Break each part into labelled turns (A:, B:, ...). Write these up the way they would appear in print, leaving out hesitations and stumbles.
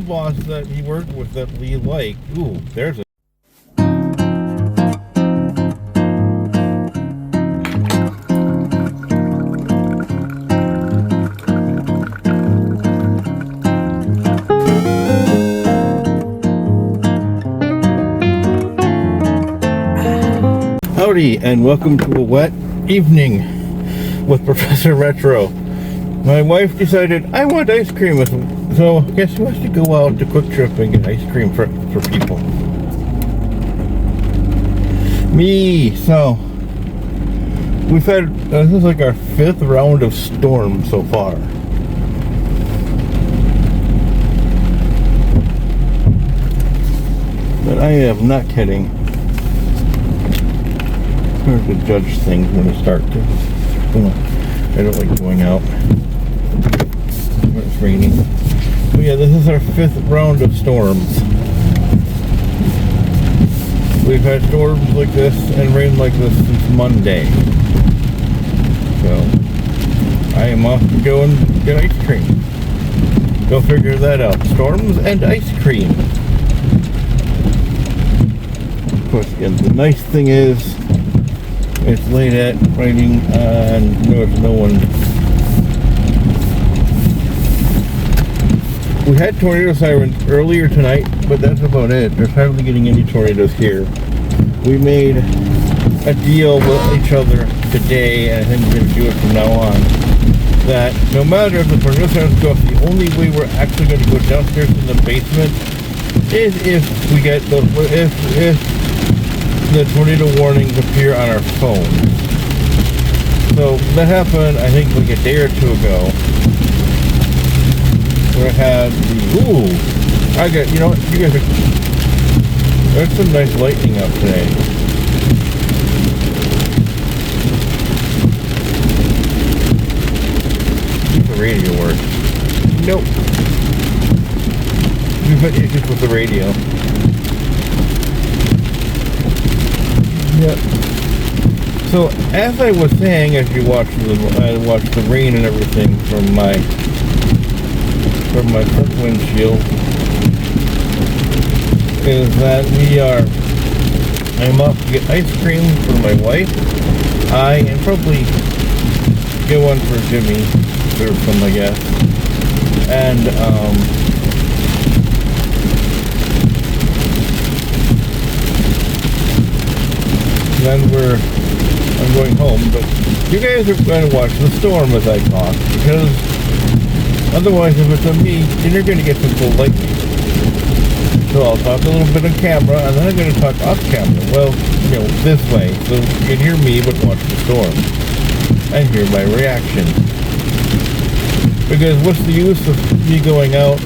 A: boss that he worked with that we like. Ooh, there's a Howdy, and welcome to a wet evening with Professor Retro. My wife decided I want ice cream, so guess who has to go out to Kwik Trip and get ice cream for people? Me. So we've had this is like our 5th round of storms so far. But I am not kidding. Hard to judge things when they start to. I don't like going out when it's raining. But yeah, this is our 5th round of storms. We've had storms like this and rain like this since Monday. So I am off to go and get ice cream. Go figure that out. Storms and ice cream. Of course, again, the nice thing is it's late at raining and there's no one. We had tornado sirens earlier tonight, but that's about it. There's hardly getting any tornadoes here. We made a deal with each other today, and I think we're going to do it from now on, that no matter if the tornado sirens go off, the only way we're actually going to go downstairs in the basement is if we get the if the tornado warnings appear on our phone. So that happened, I think, like a day or two ago, where I had the I got, you know, you guys are, there's some nice lightning out today. See if the radio works. Nope. We've had issues with the radio. Yep. So as I was saying, as you watch I watched the rain and everything from my front windshield, is that I'm off to get ice cream for my wife. And probably get one for Jimmy, serve some, I guess. And then I'm going home, but you guys are going to watch the storm as I talk, because otherwise if it's on me, then you're going to get some cool lightning. So I'll talk a little bit on camera, and then I'm going to talk off camera, well, you know, this way, so you can hear me but watch the storm, and hear my reaction. Because what's the use of me going out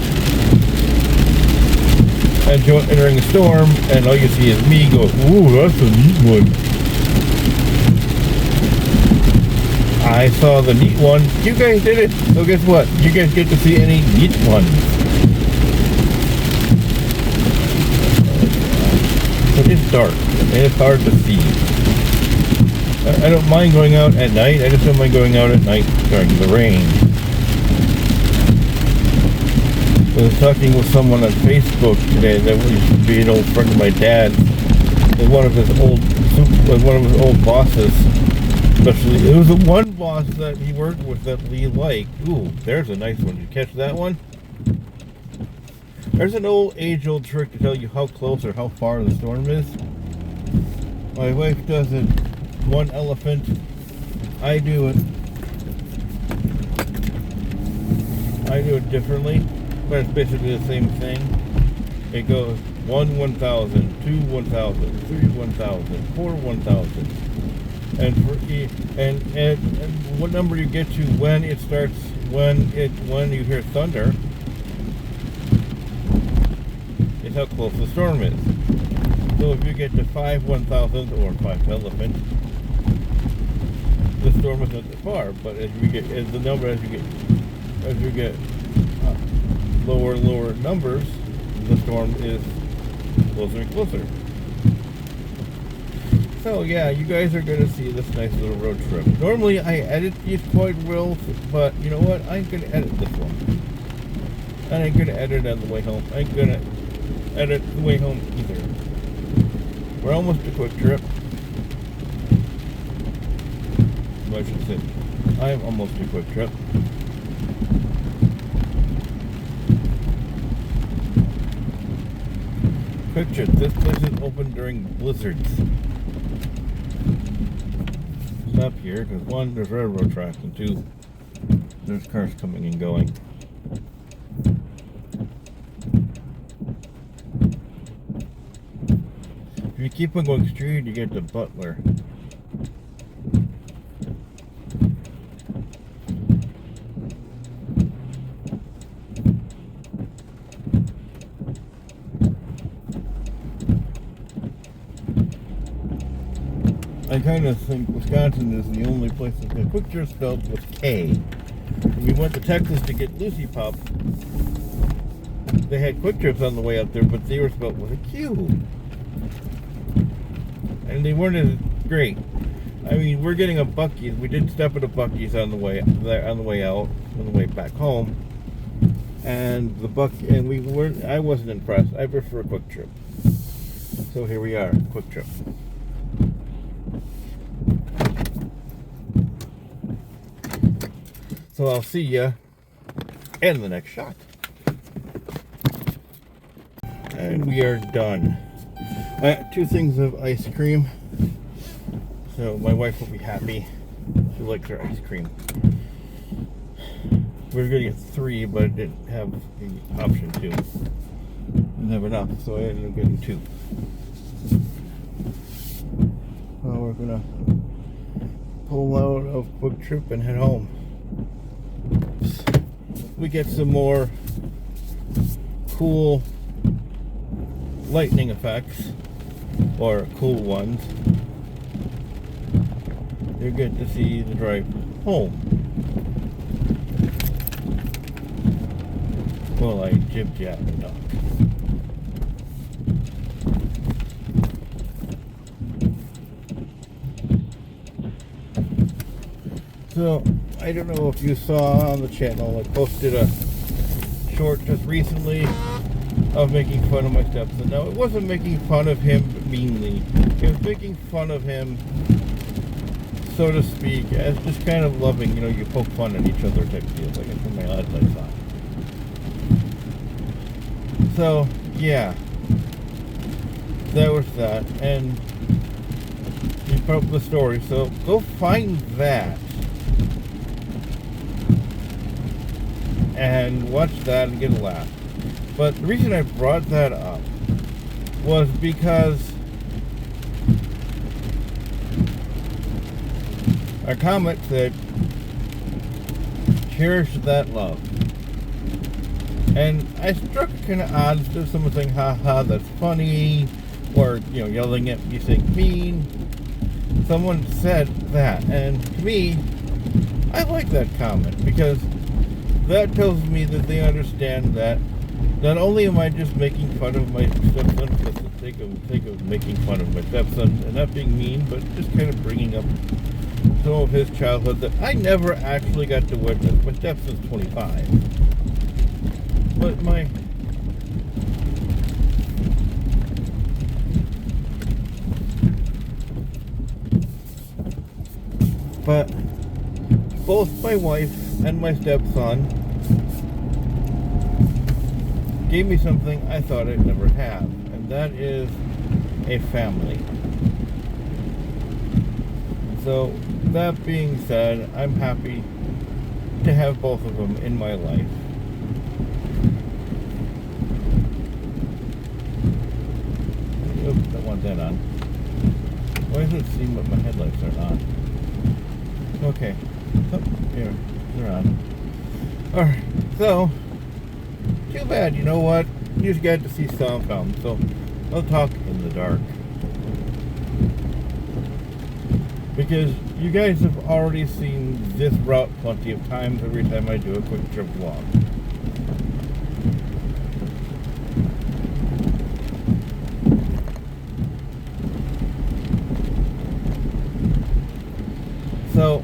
A: and entering a storm, and all you see is me go, ooh, that's a neat one. I saw the neat one. You guys did it. So guess what? You guys get to see any neat ones. But it's dark, and it's hard to see. I don't mind going out at night. I just don't mind going out at night during the rain. I was talking with someone on Facebook today that used to be an old friend of my dad's, and one of his old bosses. Especially, it was the one boss that he worked with that we like. Ooh, there's a nice one. Did you catch that one? There's an age-old trick to tell you how close or how far the storm is. My wife does it one elephant. I do it differently, but it's basically the same thing. It goes 1 1,000, 2 1,000, 3 1,000, 4 1,000. And what number you get to when it starts, when you hear thunder, is how close the storm is. So if you get to 5 1,000 or 5 elephant, the storm is not that far. But as you get lower and lower numbers, the storm is closer and closer. So yeah, you guys are going to see this nice little road trip. Normally I edit these quite well, but you know what? I'm going to edit this one. I ain't gonna edit on the way home. I ain't gonna edit the way home either. We're almost to Kwik Trip. Well, I should say, I'm almost to Kwik Trip. Kwik Trip, this place is open during blizzards. Stop here, because one, there's railroad tracks, and two, there's cars coming and going. If you keep on going straight, you get to Butler. I kind of think Wisconsin is the only place that the Kwik Trip spelled with K. When we went to Texas to get Lucy Pup, they had Kwik Trips on the way up there, but they were spelled with a Q. And they weren't as great. I mean, we're getting a Buc-ee's. We did stop at a Buc-ee's on the way out, on the way back home. And I wasn't impressed. I prefer a Kwik Trip. So here we are, Kwik Trip. So I'll see you in the next shot. And we are done. I got 2 things of ice cream. So my wife will be happy. She likes her ice cream. We were going to get 3, but it didn't have the option to. Didn't have enough, so I ended up getting 2. Well, we're going to pull out of Kwik Trip and head home. We get some more cool lightning effects, or cool ones. You're good to see the drive home. Well, I jib-jab and talk. So, I don't know if you saw on the channel, I posted a short just recently of making fun of my stepson. Now, it wasn't making fun of him meanly. It was making fun of him, so to speak, as just kind of loving, you poke fun at each other type deal, like from my lads I saw. So, yeah. That was that. And he put up the story, so go find that. And watch that and get a laugh. But the reason I brought that up was because a comment said, cherish that love. And I struck kind of odd to someone saying, haha, that's funny, or, yelling at me saying mean. Someone said that, and to me, I like that comment, because that tells me that they understand that not only am I just making fun of my stepson for the sake of making fun of my stepson and not being mean, but just kind of bringing up some of his childhood that I never actually got to witness. My stepson's 25. But both my wife and my stepson gave me something I thought I'd never have, and that is a family. So, that being said, I'm happy to have both of them in my life. Oops, don't want that on. Why does it seem that my headlights are on? Okay. Oh, here, they're on. Alright, so, too bad, you know what? You just got to see some film, so I'll talk in the dark. Because you guys have already seen this route plenty of times every time I do a Kwik Trip vlog. So,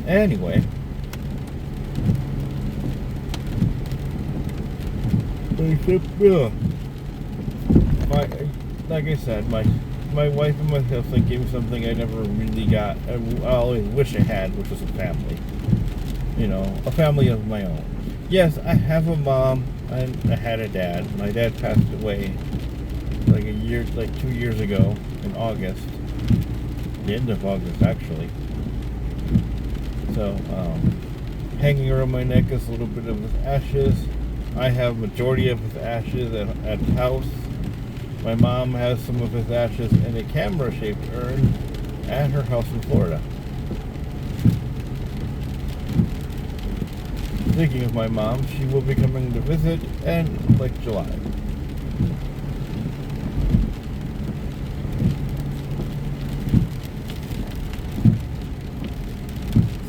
A: anyway, Like I said, my wife and my husband gave me something I never really got. I always wish I had, which was a family. You know, a family of my own. Yes, I have a mom and I had a dad. My dad passed away like 2 years ago in August. The end of August, actually. So, hanging around my neck is a little bit of his ashes. I have majority of his ashes at the house. My mom has some of his ashes in a camera-shaped urn at her house in Florida. Speaking of my mom, she will be coming to visit in like July.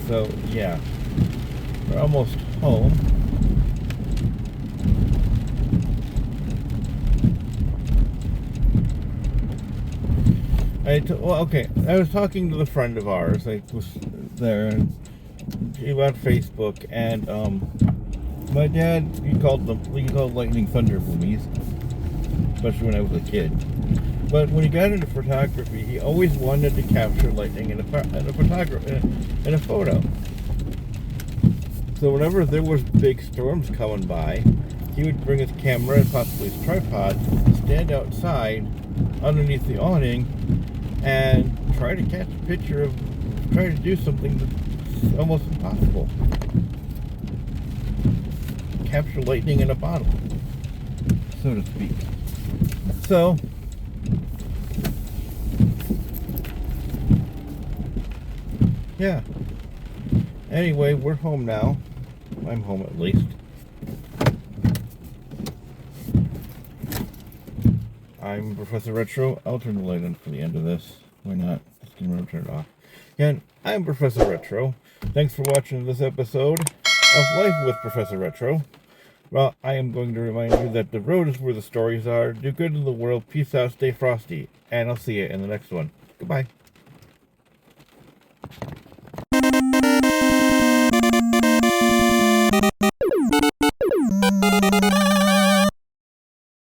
A: So yeah, we're almost home. Okay, I was talking to the friend of ours. I was there about Facebook, and my dad, he called lightning thunder boomies, especially when I was a kid. But when he got into photography, he always wanted to capture lightning in a photo. So whenever there was big storms coming by, he would bring his camera and possibly his tripod, stand outside underneath the awning, and try to catch a picture try to do something that's almost impossible. Capture lightning in a bottle, so to speak. So, yeah. Anyway, we're home now. I'm home at least. I'm Professor Retro. I'll turn the light on for the end of this. Why not? Just gonna turn it off. Again, I'm Professor Retro. Thanks for watching this episode of Life with Professor Retro. Well, I am going to remind you that the road is where the stories are. Do good in the world. Peace out. Stay frosty. And I'll see you in the next one. Goodbye.